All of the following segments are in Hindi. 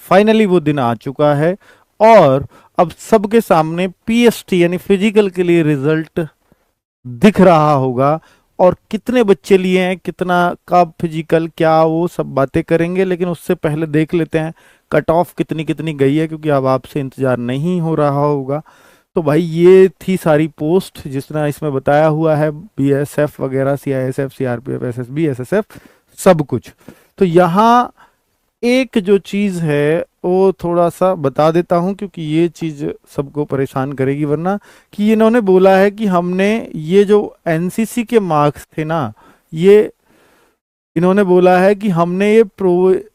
फाइनली वो दिन आ चुका है और अब सबके सामने पीएसटी यानी फिजिकल के लिए रिजल्ट दिख रहा होगा। और कितने बच्चे लिए हैं, कितना कब फिजिकल, क्या, वो सब बातें करेंगे, लेकिन उससे पहले देख लेते हैं कट ऑफ कितनी कितनी गई है, क्योंकि अब आपसे इंतजार नहीं हो रहा होगा। तो भाई ये थी सारी पोस्ट जिस तरह इसमें बताया हुआ है, बीएसएफ वगैरह, सीआईएसएफ, सीआरपीएफ, एसएसबी, एसएसएफ, सब कुछ। तो यहाँ एक जो चीज है वो थोड़ा सा बता देता हूं, क्योंकि ये चीज सबको परेशान करेगी, वरना कि इन्होंने बोला है कि हमने ये जो एनसीसी के मार्क्स थे ना, ये इन्होंने बोला है कि हमने ये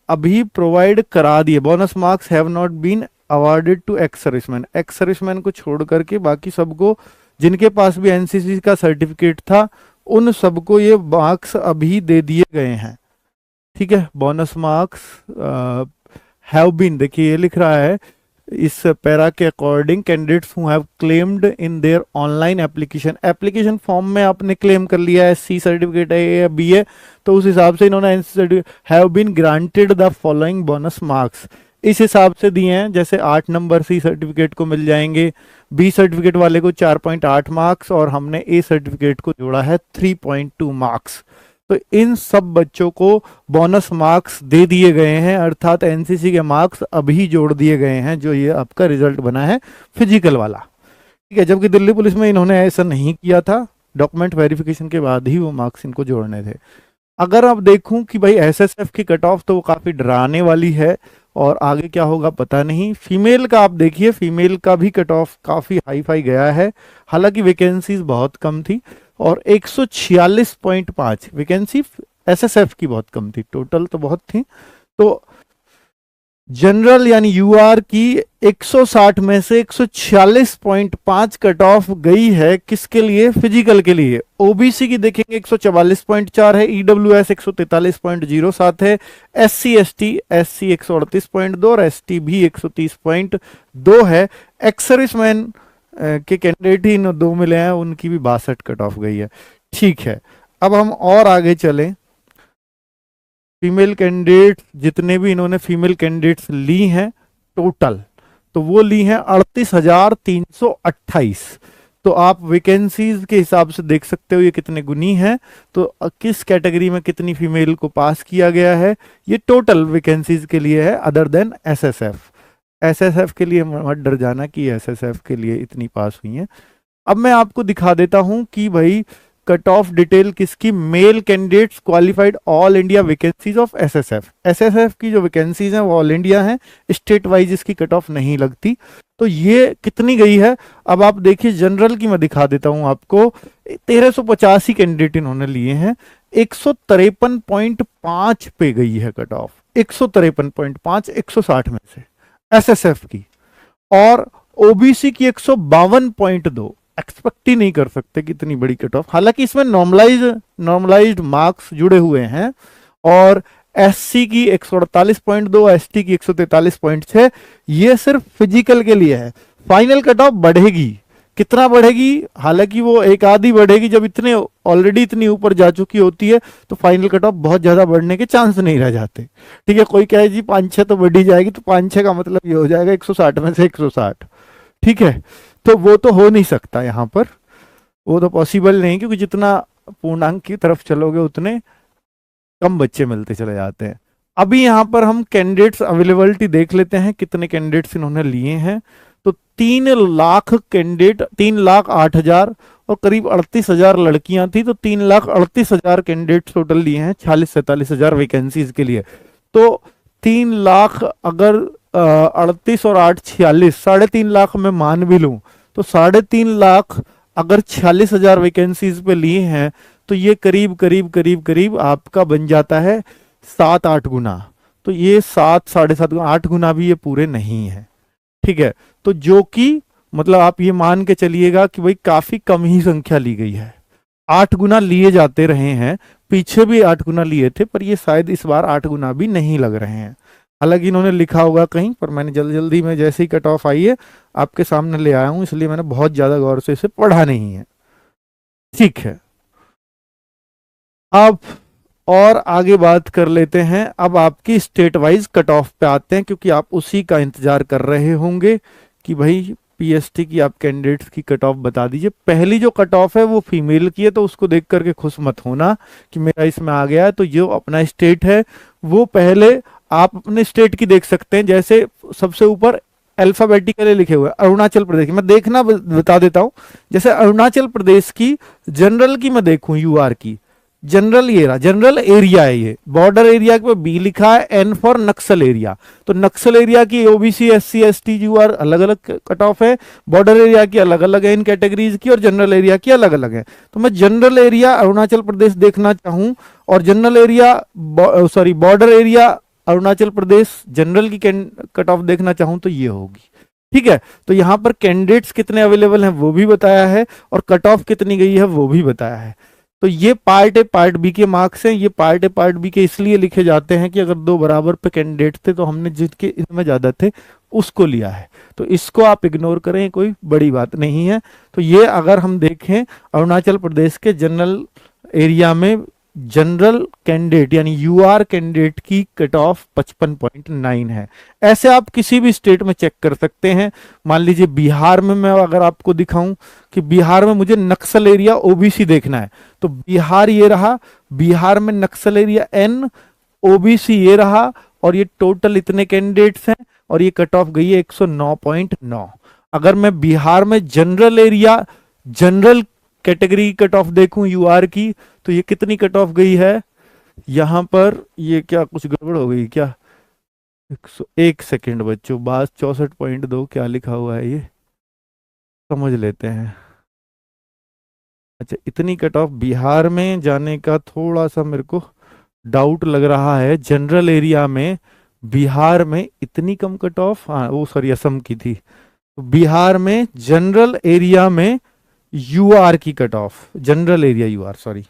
अभी प्रोवाइड करा दिए। Bonus marks have not been awarded to ex serviceman. Ex serviceman को छोड़ करके बाकी सबको, जिनके पास भी एनसीसी का सर्टिफिकेट था, उन सबको ये मार्क्स अभी दे दिए गए हैं। ठीक है, बोनस मार्क्स हैव बीन, देखिए ये लिख रहा है इस पैरा के according, candidates who have claimed in their online application, application form में आपने क्लेम कर लिया है सी सर्टिफिकेट है या बी है, तो उस हिसाब से इन्होंने have been granted the following bonus marks, इस हिसाब से दिए हैं। जैसे 8 नंबर सी सर्टिफिकेट को मिल जाएंगे, बी सर्टिफिकेट वाले को 4.8 मार्क्स, और हमने ए सर्टिफिकेट को जोड़ा है 3.2 मार्क्स। तो इन सब बच्चों को बोनस मार्क्स दे दिए गए हैं, अर्थात एनसीसी के मार्क्स अभी जोड़ दिए गए हैं, जो ये आपका रिजल्ट बना है फिजिकल वाला। ठीक है, जबकि दिल्ली पुलिस में इन्होंने ऐसा नहीं किया था, डॉक्यूमेंट वेरिफिकेशन के बाद ही वो मार्क्स इनको जोड़ने थे। अगर अब देखूं कि भाई एसएसएफ की कट ऑफ तो वो काफी डराने वाली है, और आगे क्या होगा पता नहीं। फीमेल का आप देखिए, फीमेल का भी कट ऑफ काफी हाई फाई गया है, हालांकि वैकेंसीज बहुत कम थी, और 146.5 वैकेंसी एसएसएफ की बहुत कम थी, टोटल तो बहुत थी। तो जनरल यानी यूआर की 160 में से 146.5 कट ऑफ गई है, किसके लिए, फिजिकल के लिए। ओबीसी की देखेंगे 144.4 है, ईडब्ल्यूएस 143.07 है, एससी एसटी 138.2 और एसटी भी 130.2 है। एक्स सर्विसमैन के कैंडिडेट ही इन दो मिले हैं, उनकी भी 62 कट ऑफ गई है। ठीक है, अब हम और आगे चलें। फीमेल कैंडिडेट जितने भी इन्होंने फीमेल कैंडिडेट्स ली हैं टोटल, तो वो ली हैं 38,328। तो आप वैकेंसीज के हिसाब से देख सकते हो ये कितने गुनी है, तो किस कैटेगरी में कितनी फीमेल को पास किया गया है, ये टोटल वैकेंसीज के लिए है, अदर देन एसएसएफ। एसएसएफ के लिए मत डर जाना कि एसएसएफ के लिए इतनी पास हुई है। अब मैं आपको दिखा देता हूं कि भाई कट ऑफ डिटेल किसकी, male candidates qualified all India vacancies of SSF. SSF की जो वैकेंसीज हैं वो ऑल इंडिया हैं, स्टेट वाइज इसकी कट ऑफ नहीं लगती। तो ये कितनी गई है, अब आप देखिए जनरल की मैं दिखा देता हूं आपको। 1385 कैंडिडेट इन्होंने लिए हैं, 153.5 पे गई है कट ऑफ, 153.5 160 में से एसएसएफ की, और ओबीसी की 152.2। एक्सपेक्ट ही नहीं कर सकते कि इतनी बड़ी कट ऑफ, हालांकि इसमें नॉर्मलाइज्ड मार्क्स जुड़े हुए हैं। और एससी की 148.2, एसटी की 143.6, ये सिर्फ फिजिकल के लिए है। फाइनल कट ऑफ बढ़ेगी, कितना बढ़ेगी, हालांकि वो एक आधी बढ़ेगी, जब इतने ऑलरेडी इतनी ऊपर जा चुकी होती है तो फाइनल कट ऑफ बहुत ज्यादा बढ़ने के चांस नहीं रह जाते। ठीक है, कोई कहे जी 5-6 तो बढ़ी जाएगी, तो 5-6 का मतलब ये हो जाएगा 160 में से 160। ठीक है, तो वो तो हो नहीं सकता यहाँ पर, वो तो पॉसिबल नहीं, क्योंकि जितना पूर्णांक की तरफ चलोगे उतने कम बच्चे मिलते चले जाते हैं। अभी यहाँ पर हम कैंडिडेट्स अवेलेबिलिटी देख लेते हैं, कितने कैंडिडेट्स इन्होंने लिए हैं। तो 3 लाख कैंडिडेट, 3,08,000 और करीब 38,000 लड़कियां थी, तो 3,38,000 कैंडिडेट टोटल लिए हैं 46-47,000 वैकेंसीज के लिए। तो 3 लाख अगर 38 और 8 46, 3.5 लाख में मान भी लूं, तो 3.5 लाख अगर 46,000 वैकेंसीज पे लिए हैं, तो ये करीब करीब करीब करीब आपका बन जाता है 7-8 गुना। तो ये 7-7.5 गुना, 8 गुना भी ये पूरे नहीं है। ठीक है, तो जो कि मतलब आप ये मान के चलिएगा कि भाई काफी कम ही संख्या ली गई है। 8 गुना लिए जाते रहे हैं, पीछे भी 8 गुना लिए थे, पर ये शायद इस बार 8 गुना भी नहीं लग रहे हैं। हालांकि इन्होंने लिखा होगा कहीं पर, मैंने जल्दी में जैसे ही कट ऑफ आई है आपके सामने ले आया हूं, इसलिए मैंने बहुत ज्यादा गौर से इसे पढ़ा नहीं है। ठीक है, अब और आगे बात कर लेते हैं। अब आपकी स्टेट वाइज कट ऑफ पे आते हैं, क्योंकि आप उसी का इंतजार कर रहे होंगे कि भाई पीएसटी की आप कैंडिडेट्स की कट ऑफ बता दीजिए। पहली जो कट ऑफ है वो फीमेल की है, तो उसको देख करके खुश मत होना कि मेरा इसमें आ गया है। तो जो अपना स्टेट है वो पहले आप अपने स्टेट की देख सकते हैं। जैसे सबसे ऊपर अल्फाबेटिकली लिखे हुए अरुणाचल प्रदेश की मैं देखना बता देता हूं। जैसे अरुणाचल प्रदेश की जनरल की मैं देखूं, यूआर की जनरल, ये रहा जनरल एरिया है। ये बॉर्डर एरिया के बी लिखा है, एन फॉर नक्सल एरिया। तो नक्सल एरिया की ओबीसी एससी एसटी यूआर अलग अलग कट ऑफ है, बॉर्डर एरिया की अलग अलग है इन कैटेगरीज की, और जनरल एरिया की अलग अलग है। तो मैं जनरल एरिया अरुणाचल प्रदेश देखना चाहूं और general area sorry border area Arunachal Pradesh general की कट ऑफ देखना चाहूं तो ये होगी। ठीक है, तो यहां पर कैंडिडेट्स कितने अवेलेबल हैं वो भी बताया है, और कट ऑफ कितनी गई है वो भी बताया है। तो ये पार्ट ए पार्ट बी के मार्क्स हैं। ये पार्ट ए पार्ट बी के इसलिए लिखे जाते हैं कि अगर दो बराबर पे कैंडिडेट थे तो हमने जिसके इनमें ज्यादा थे उसको लिया है। तो इसको आप इग्नोर करें, कोई बड़ी बात नहीं है। तो ये अगर हम देखें अरुणाचल प्रदेश के जनरल एरिया में जनरल कैंडिडेट यानी यूआर कैंडिडेट की कट ऑफ 55.9 है। ऐसे आप किसी भी स्टेट में चेक कर सकते हैं। मान लीजिए बिहार में मैं अगर आपको दिखाऊं कि बिहार में मुझे नक्सल एरिया ओबीसी देखना है, तो बिहार ये रहा, बिहार में नक्सल एरिया एन, ओबीसी ये रहा, और ये टोटल इतने कैंडिडेट्स हैं, और ये कट ऑफ गई है 109.9। अगर मैं बिहार में general area general category cut off देखूं यूआर की, तो ये कितनी कट ऑफ गई है यहां पर, ये क्या कुछ गड़बड़ हो गई क्या? 101 सेकेंड बच्चों, बात 64.2 क्या लिखा हुआ है ये समझ लेते हैं। अच्छा, इतनी कट ऑफ बिहार में जाने का थोड़ा सा मेरे को डाउट लग रहा है। जनरल एरिया में बिहार में इतनी कम कट ऑफ, हाँ वो सॉरी असम की थी। तो बिहार में जनरल एरिया में यूआर की cut off, general area UR, sorry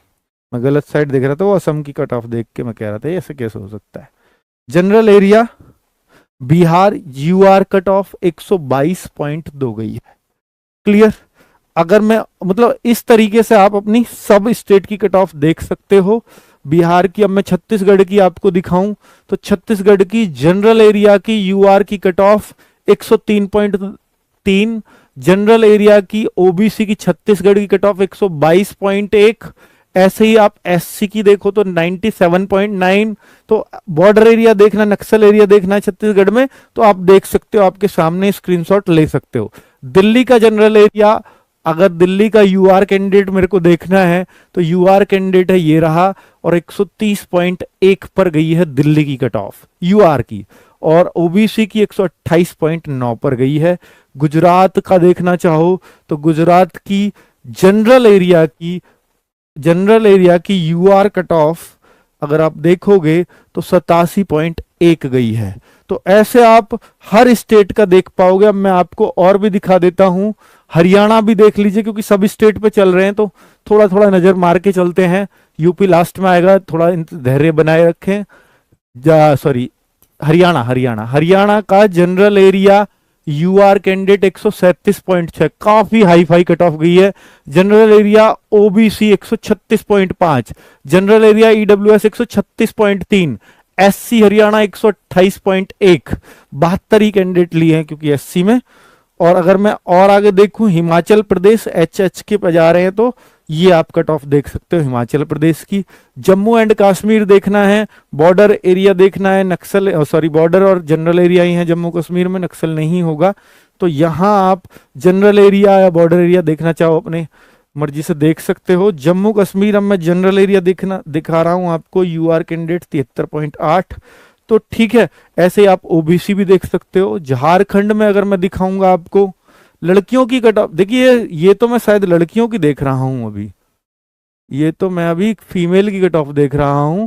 मैं गलत साइड देख रहा था, वो असम की कट ऑफ देख के मैं कह रहा था ऐसे कैसे हो सकता है। General area Bihar UR cut off 122.2 गई है। क्लियर? अगर मैं मतलब इस तरीके से आप अपनी सब स्टेट की कट ऑफ देख सकते हो। बिहार की, अब मैं छत्तीसगढ़ की आपको दिखाऊं तो छत्तीसगढ़ की जनरल एरिया की यूआर की कट ऑफ 103.3, जनरल एरिया की ओबीसी की छत्तीसगढ़ की कट ऑफ 122.1। ऐसे ही आप एससी की देखो तो 97.9। तो बॉर्डर एरिया देखना, नक्सल एरिया देखना है छत्तीसगढ़ में, तो आप देख सकते हो, आपके सामने स्क्रीनशॉट ले सकते हो। दिल्ली का जनरल एरिया, अगर दिल्ली का यूआर कैंडिडेट मेरे को देखना है तो यूआर कैंडिडेट है ये रहा, और 130.1 पर गई है दिल्ली की कट ऑफ यूआर की, और ओबीसी की 128.9 पर गई है। गुजरात का देखना चाहो तो गुजरात की जनरल एरिया की यूआर कट ऑफ अगर आप देखोगे तो 87.1 गई है। तो ऐसे आप हर स्टेट का देख पाओगे। अब मैं आपको और भी दिखा देता हूं, हरियाणा भी देख लीजिए, क्योंकि सब स्टेट पे चल रहे हैं तो थोड़ा थोड़ा नजर मार के चलते हैं। यूपी लास्ट में आएगा, थोड़ा धैर्य बनाए रखें। सॉरी हरियाणा का जनरल एरिया यूआर कैंडिडेट 137.6, काफी हाई फाई कट ऑफ गई है। General area OBC 136.5, general area EWS 136.3, SC Haryana 128.1, 72 ही कैंडिडेट लिए हैं क्योंकि एससी में। और अगर मैं और आगे देखूं हिमाचल प्रदेश एच के पे जा रहे हैं तो ये आप कट ऑफ देख सकते हो हिमाचल प्रदेश की। जम्मू एंड कश्मीर देखना है, बॉर्डर एरिया देखना है, नक्सल सॉरी बॉर्डर और जनरल एरिया ही है जम्मू कश्मीर में, नक्सल नहीं होगा। तो यहां आप जनरल एरिया या बॉर्डर एरिया देखना चाहो अपने मर्जी से देख सकते हो। जम्मू कश्मीर अब मैं जनरल एरिया दिखा रहा हूं आपको, यूआर कैंडिडेट 73.8। तो ठीक है, ऐसे आप ओबीसी भी देख सकते हो। झारखंड में अगर मैं दिखाऊंगा आपको लड़कियों की कट ऑफ, देखिए ये तो मैं शायद लड़कियों की देख रहा हूं अभी, ये तो मैं अभी फीमेल की कट ऑफ देख रहा हूं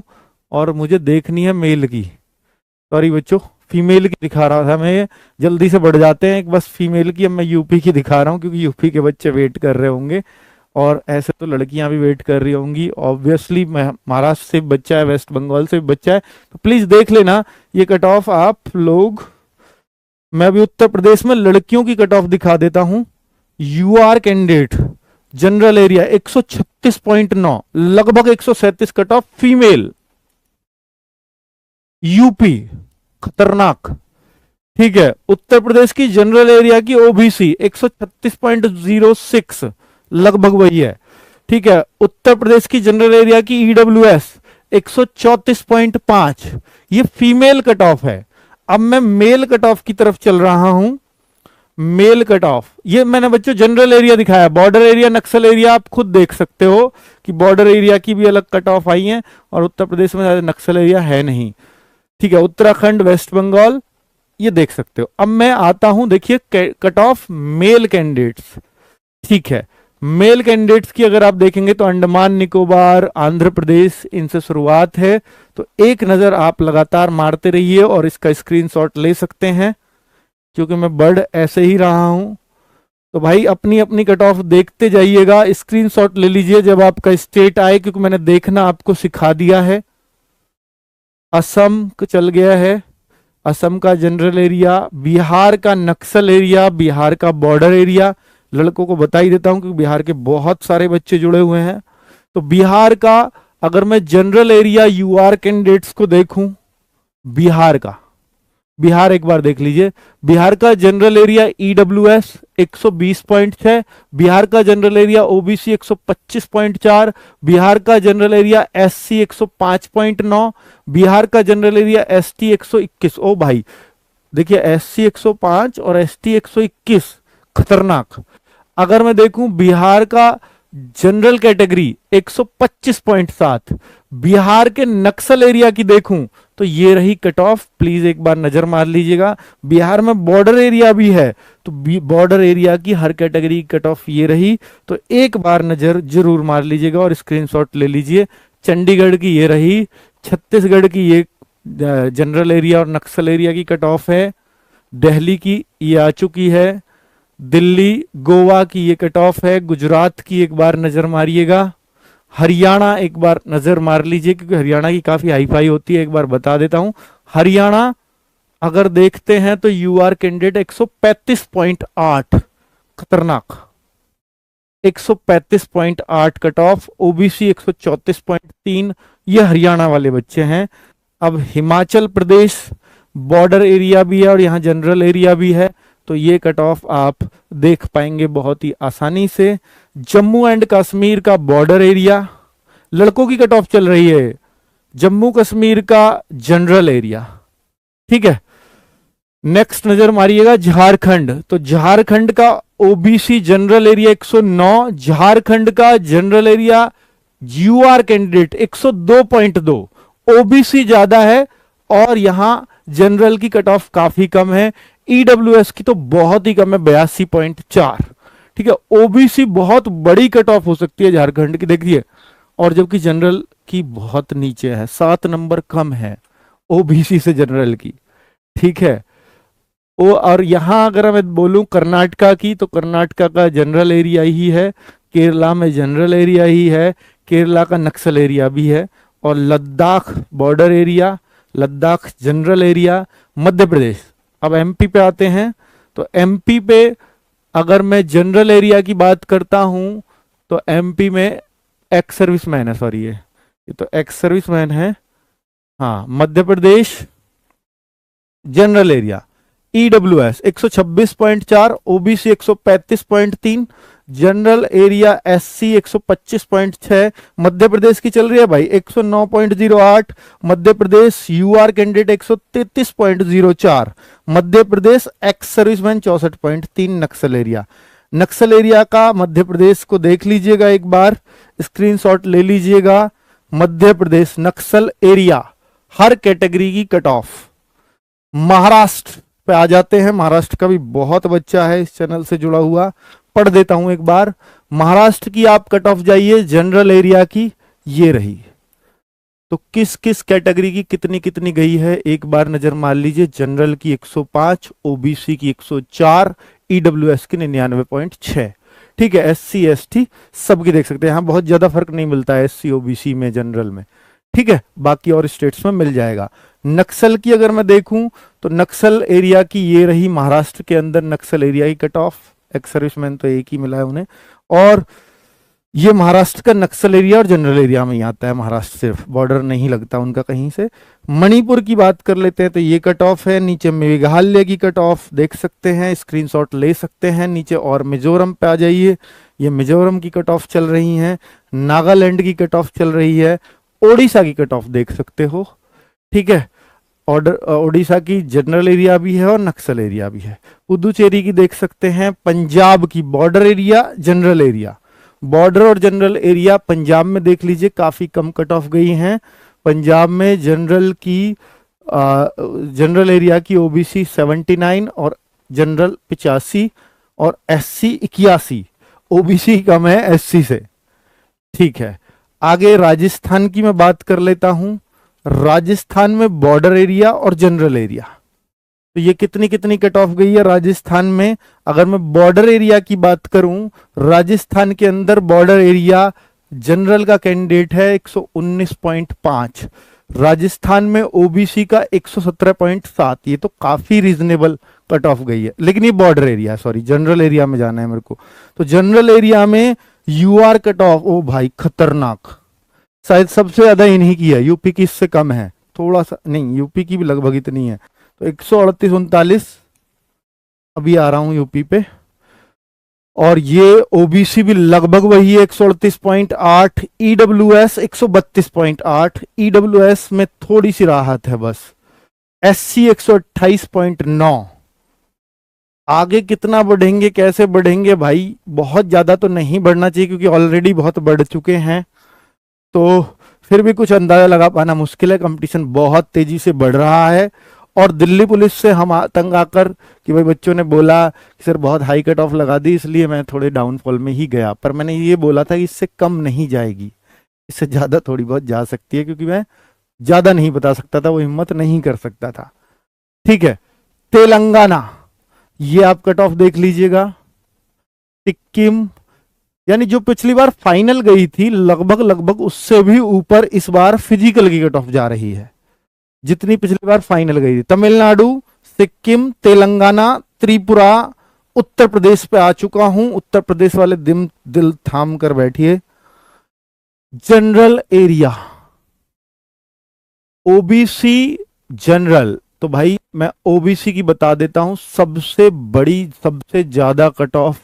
और मुझे देखनी है मेल की। सॉरी बच्चों, फीमेल की दिखा रहा था मैं, जल्दी से बढ़ जाते हैं। एक बस फीमेल की अब मैं यूपी की दिखा रहा हूं क्योंकि यूपी के बच्चे वेट कर रहे होंगे और ऐसे तो लड़कियां भी वेट कर रही होंगी। ऑब्वियसली महाराष्ट्र से बच्चा है, वेस्ट बंगाल से बच्चा है, तो प्लीज देख लेना ये कट ऑफ आप लोग। मैं भी उत्तर प्रदेश में लड़कियों की कट ऑफ दिखा देता हूं। यूआर कैंडिडेट जनरल एरिया 136.9, लगभग 137 कट ऑफ फीमेल, यूपी खतरनाक। ठीक है, उत्तर प्रदेश की जनरल एरिया की ओबीसी 136.06 लगभग वही है। ठीक है, उत्तर प्रदेश की जनरल एरिया की ईडब्ल्यूएस 134.5, ये फीमेल कट ऑफ है। अब मैं मेल कट ऑफ की तरफ चल रहा हूं। मेल कट ऑफ, ये मैंने बच्चों जनरल एरिया दिखाया, बॉर्डर एरिया नक्सल एरिया आप खुद देख सकते हो कि बॉर्डर एरिया की भी अलग कट ऑफ आई है और उत्तर प्रदेश में ज्यादा नक्सल एरिया है नहीं। ठीक है, उत्तराखंड, वेस्ट बंगाल, ये देख सकते हो। अब मैं आता हूं, देखिए कट ऑफ मेल कैंडिडेट्स। ठीक है, मेल कैंडिडेट्स की अगर आप देखेंगे तो अंडमान निकोबार, आंध्र प्रदेश, इनसे शुरुआत है। तो एक नजर आप लगातार मारते रहिए और इसका स्क्रीनशॉट ले सकते हैं, क्योंकि मैं बढ़ ऐसे ही रहा हूं। तो भाई अपनी अपनी कट ऑफ देखते जाइएगा, स्क्रीनशॉट ले लीजिए जब आपका स्टेट आए, क्योंकि मैंने देखना आपको सिखा दिया है। असम चल गया है, असम का जनरल एरिया, बिहार का नक्सल एरिया, बिहार का बॉर्डर एरिया, लड़कों को बता ही देता हूं क्योंकि बिहार के बहुत सारे बच्चे जुड़े हुए हैं। तो बिहार का अगर मैं जनरल एरिया यूआर कैंडिडेट्स को देखूं, बिहार का, बिहार एक बार देख लीजिए, बिहार का जनरल एरिया ईडब्ल्यूएस 120.6, बिहार का जनरल एरिया ओबीसी 125.4, बिहार का जनरल एरिया एससी 105.9, बिहार का जनरल एरिया एसटी 121। ओ भाई देखिए, एससी 105 और एसटी 121, खतरनाक। अगर मैं देखूं बिहार का जनरल कैटेगरी 125.7, बिहार के नक्सल एरिया की देखूं तो ये रही कट ऑफ, प्लीज एक बार नजर मार लीजिएगा। बिहार में बॉर्डर एरिया भी है, तो बॉर्डर एरिया की हर कैटेगरी की कट ऑफ ये रही, तो एक बार नजर जरूर मार लीजिएगा और स्क्रीनशॉट ले लीजिए। चंडीगढ़ की ये रही, छत्तीसगढ़ की ये जनरल एरिया और नक्सल एरिया की कट ऑफ है, दिल्ली की ये आ चुकी है, दिल्ली गोवा की ये कट ऑफ है, गुजरात की एक बार नजर मारिएगा, हरियाणा एक बार नजर मार लीजिए क्योंकि हरियाणा की काफी हाई फाई होती है, एक बार बता देता हूं। हरियाणा अगर देखते हैं तो यूआर कैंडिडेट 135.8, खतरनाक, 135.8 कट ऑफ, ओबीसी 134.3, ये हरियाणा वाले बच्चे हैं। अब हिमाचल प्रदेश बॉर्डर एरिया भी है और यहाँ जनरल एरिया भी है, तो ये कट ऑफ आप देख पाएंगे बहुत ही आसानी से। जम्मू एंड कश्मीर का बॉर्डर एरिया, लड़कों की कट ऑफ चल रही है, जम्मू कश्मीर का जनरल एरिया। ठीक है, नेक्स्ट नजर मारिएगा झारखंड, तो झारखंड का ओबीसी जनरल एरिया 109, झारखंड का general area UR candidate 102.2, OBC ज्यादा है और यहां जनरल की कट ऑफ काफी कम है, ईडब्ल्यूएस की तो बहुत ही कम है 82.4। ठीक है, ओबीसी बहुत बड़ी कट ऑफ हो सकती है झारखंड की, देखिए, और जबकि जनरल की बहुत नीचे है, 7 नंबर कम है ओबीसी से जनरल की। ठीक है, ओ और यहां अगर मैं बोलूं कर्नाटका की, तो कर्नाटका का जनरल एरिया ही है, केरला में जनरल एरिया ही है, केरला का नक्सल एरिया भी है, और Ladakh border area, Ladakh general area, Madhya Pradesh. अब एमपी पे आते हैं, तो एमपी पे अगर मैं जनरल एरिया की बात करता हूं तो एमपी में एक्स सर्विसमैन है, सॉरी ये तो एक्स सर्विसमैन है। हाँ, Madhya Pradesh general area EWS 126.4, OBC 135.3, general area SC 125.6, Madhya Pradesh की चल रही है भाई 109.08, Madhya Pradesh UR candidate 133.04, Madhya Pradesh ex serviceman 64.3, Naxal area. Naxal area का मध्य प्रदेश को देख लीजिएगा, एक बार स्क्रीनशॉट ले लीजिएगा। मध्य प्रदेश नक्सल एरिया हर कैटेगरी की कट ऑफ। महाराष्ट्र पे आ जाते हैं, महाराष्ट्र का भी बहुत बच्चा है इस चैनल से जुड़ा हुआ, पढ़ देता हूं एक बार। महाराष्ट्र की आप कट ऑफ जाइए, जनरल एरिया की ये रही, तो किस किस कैटेगरी की कितनी कितनी गई है एक बार नजर मार लीजिए। जनरल की 105, ओबीसी की 104, ईडब्ल्यूएस की 99.6। ठीक है, एससी एसटी सबकी देख सकते हैं, यहां बहुत ज्यादा फर्क नहीं मिलता है एससी ओबीसी में, जनरल में। ठीक है, बाकी और स्टेट्स में मिल जाएगा। नक्सल की अगर मैं देखूं तो नक्सल एरिया की ये रही, महाराष्ट्र के अंदर नक्सल एरिया की कट ऑफ, एक्स सर्विसमैन तो एक ही मिला है उन्हें। और ये महाराष्ट्र का नक्सल एरिया और जनरल एरिया में ही आता है, महाराष्ट्र सिर्फ बॉर्डर नहीं लगता उनका कहीं से। मणिपुर की बात कर लेते हैं तो ये कट ऑफ है, नीचे मेघालय की कट ऑफ देख सकते हैं, स्क्रीनशॉट ले सकते हैं नीचे। और मिजोरम पे आ जाइए, ये मिजोरम की कट ऑफ चल रही है, नागालैंड की कट ऑफ चल रही है, ओडिशा की कट ऑफ देख सकते हो, ठीक है। ऑर्डर ओडिशा की जनरल एरिया भी है और नक्सल एरिया भी है। पुदुचेरी की देख सकते हैं, पंजाब की border area general area, border और जनरल एरिया पंजाब में देख लीजिए काफी कम कट ऑफ गई हैं। पंजाब में जनरल एरिया की ओबीसी 79 और जनरल 85 और एससी 81, ओबीसी कम है एससी से, ठीक है। आगे राजस्थान की मैं बात कर लेता हूं। राजस्थान में बॉर्डर एरिया और जनरल एरिया, तो ये कितनी कितनी कट ऑफ गई है राजस्थान में। अगर मैं बॉर्डर एरिया की बात करूं, राजस्थान के अंदर बॉर्डर एरिया जनरल का कैंडिडेट है 119.5, राजस्थान में ओबीसी का 117.7, ये तो काफी रीजनेबल कट ऑफ गई है। लेकिन ये border area, sorry general area में जाना है मेरे को, तो जनरल एरिया में यूआर कट ऑफ, ओ भाई खतरनाक, शायद सबसे ज्यादा इन्हीं की है, यूपी की इससे कम है थोड़ा सा, नहीं यूपी की भी लगभग इतनी है। तो 138-39 अभी आ रहा हूं यूपी पे, और ये ओबीसी भी लगभग वही है 138.8, ईडब्ल्यूएस 132.8, ईडब्ल्यूएस में थोड़ी सी राहत है बस, एससी 128.9। आगे कितना बढ़ेंगे, कैसे बढ़ेंगे भाई, बहुत ज्यादा तो नहीं बढ़ना चाहिए क्योंकि ऑलरेडी बहुत बढ़ चुके हैं, तो फिर भी कुछ अंदाजा लगा पाना मुश्किल है। कंपटीशन बहुत तेजी से बढ़ रहा है, और दिल्ली पुलिस से हम तंग आकर कि भाई बच्चों ने बोला कि सर बहुत हाई कट ऑफ लगा दी, इसलिए मैं थोड़े डाउनफॉल में ही गया, पर मैंने ये बोला था कि इससे कम नहीं जाएगी, इससे ज्यादा थोड़ी बहुत जा सकती है, क्योंकि मैं ज्यादा नहीं बता सकता था, वो हिम्मत नहीं कर सकता था, ठीक है। तेलंगाना, ये आप कट ऑफ देख लीजिएगा। सिक्किम, यानी जो पिछली बार फाइनल गई थी लगभग लगभग उससे भी ऊपर इस बार फिजिकल की कट ऑफ जा रही है, जितनी पिछली बार फाइनल गई थी। तमिलनाडु, सिक्किम, तेलंगाना, त्रिपुरा, उत्तर प्रदेश पे आ चुका हूं। उत्तर प्रदेश वाले दिल थाम कर बैठिए। जनरल एरिया, ओबीसी जनरल, तो भाई मैं ओबीसी की बता देता हूं, सबसे बड़ी सबसे ज्यादा कट ऑफ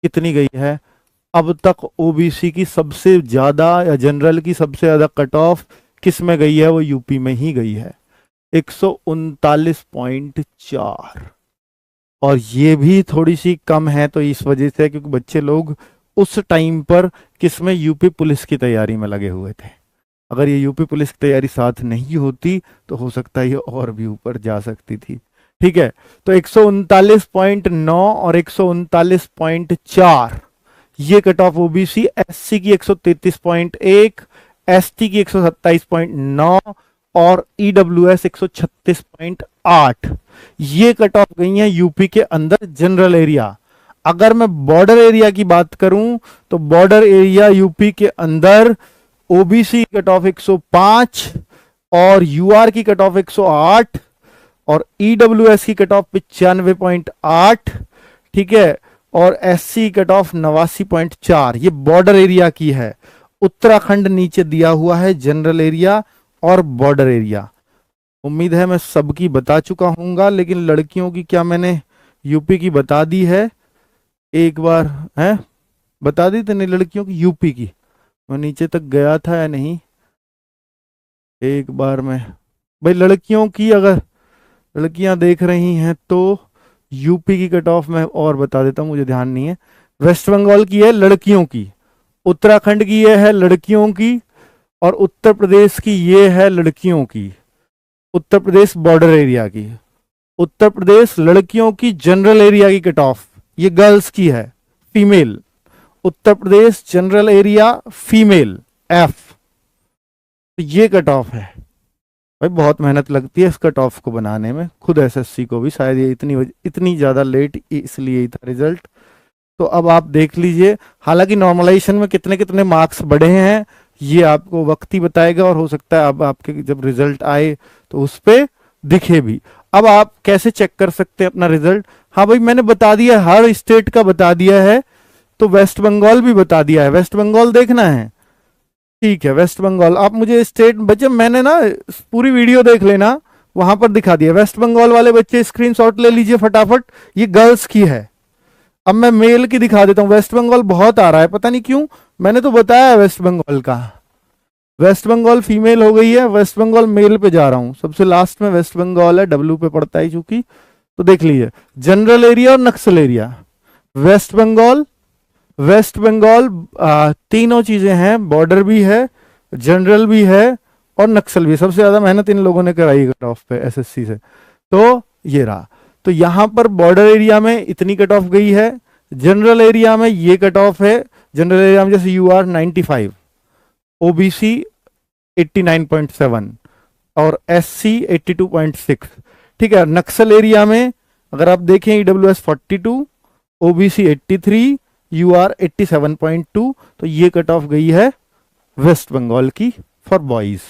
कितनी गई है अब तक। ओबीसी की सबसे ज्यादा या जनरल की सबसे ज्यादा कट ऑफ किस में गई है, वो यूपी में ही गई है, 139.4, और ये भी थोड़ी सी कम है, तो इस वजह से क्योंकि बच्चे लोग उस टाइम पर किसमें, यूपी पुलिस की तैयारी में लगे हुए थे। अगर ये यूपी पुलिस की तैयारी साथ नहीं होती तो हो सकता है ये और भी ऊपर जा सकती थी, ठीक है। तो 139.9 और 139.4 ये कट ऑफ ओबीसी। एससी की 133.1, एसटी की 127.9 और ईडब्ल्यूएस 136.8, ये कट ऑफ गई हैं यूपी के अंदर जनरल एरिया। अगर मैं बॉर्डर एरिया की बात करूं तो बॉर्डर एरिया यूपी के अंदर ओबीसी कट ऑफ 105 और यूआर की कट ऑफ 108 और ईडब्ल्यूएस की कट ऑफ 95.8, ठीक है, और एससी कट ऑफ 89.4, ये बॉर्डर एरिया की है। उत्तराखंड नीचे दिया हुआ है, जनरल एरिया और बॉर्डर एरिया। उम्मीद है मैं सबकी बता चुका हूंगा, लेकिन लड़कियों की क्या मैंने यूपी की बता दी है, एक बार है बता दी तो नहीं, लड़कियों की यूपी की मैं नीचे तक गया था या नहीं, एक बार मैं भाई लड़कियों की, अगर लड़कियां देख रही हैं तो यूपी की कट ऑफ मैं और बता देता हूं, मुझे ध्यान नहीं है। वेस्ट बंगाल की है लड़कियों की, उत्तराखंड की ये है लड़कियों की, और उत्तर प्रदेश की ये है लड़कियों की, उत्तर प्रदेश बॉर्डर एरिया की। उत्तर प्रदेश लड़कियों की जनरल एरिया की कट ऑफ, ये गर्ल्स की है, female. Uttar Pradesh general area female F, तो ये कट ऑफ है भाई। बहुत मेहनत लगती है इस कट ऑफ को बनाने में, खुद एसएससी को भी, शायद ये इतनी ज्यादा लेट इसलिए ही था रिजल्ट। तो अब आप देख लीजिए, हालांकि नॉर्मलाइजेशन में कितने कितने मार्क्स बढ़े हैं ये आपको वक्त ही बताएगा, और हो सकता है अब आपके जब रिजल्ट आए तो उस पर दिखे भी। अब आप कैसे चेक कर सकते हैं अपना रिजल्ट, हाँ भाई मैंने बता दिया, हर स्टेट का बता दिया है, तो वेस्ट बंगाल भी बता दिया है। वेस्ट बंगाल देखना है, ठीक है। वेस्ट बंगाल आप मुझे स्टेट, बच्चे मैंने ना पूरी वीडियो देख लेना, वहां पर दिखा दिया। वेस्ट बंगाल वाले बच्चे स्क्रीनशॉट ले लीजिए फटाफट, ये गर्ल्स की है। अब मैं मेल की दिखा देता हूं। वेस्ट बंगाल बहुत आ रहा है, पता नहीं क्यों, मैंने तो बताया है वेस्ट बंगाल का। वेस्ट बंगाल फीमेल हो गई है, वेस्ट बंगाल मेल पे जा रहा हूं। सबसे लास्ट में वेस्ट बंगाल है, डब्ल्यू पे पड़ता है चूंकि। तो देख लीजिए, जनरल एरिया और नक्सल एरिया। वेस्ट बंगाल, वेस्ट बंगाल तीनों चीजें हैं, बॉर्डर भी है, जनरल भी है और नक्सल भी। सबसे ज्यादा मेहनत इन लोगों ने कराई कट ऑफ पे एसएससी से। तो ये रहा, तो यहां पर बॉर्डर एरिया में इतनी कट ऑफ गई है, जनरल एरिया में ये कट ऑफ है। जनरल एरिया में जैसे यूआर 95, ओबीसी 89.7 और एससी 82.6, ठीक है। नक्सल एरिया में अगर आप देखें ईडब्ल्यूएस 42, ओबीसी 83, यूआर 87.2, तो ये कट ऑफ गई है वेस्ट बंगाल की फॉर बॉयज,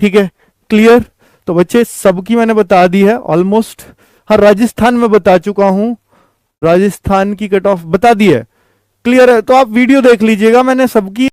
ठीक है। क्लियर? तो बच्चे सबकी मैंने बता दी है ऑलमोस्ट। हाँ, राजस्थान में बता चुका हूं, राजस्थान की कट ऑफ बता दी है। क्लियर है? तो आप वीडियो देख लीजिएगा, मैंने सबकी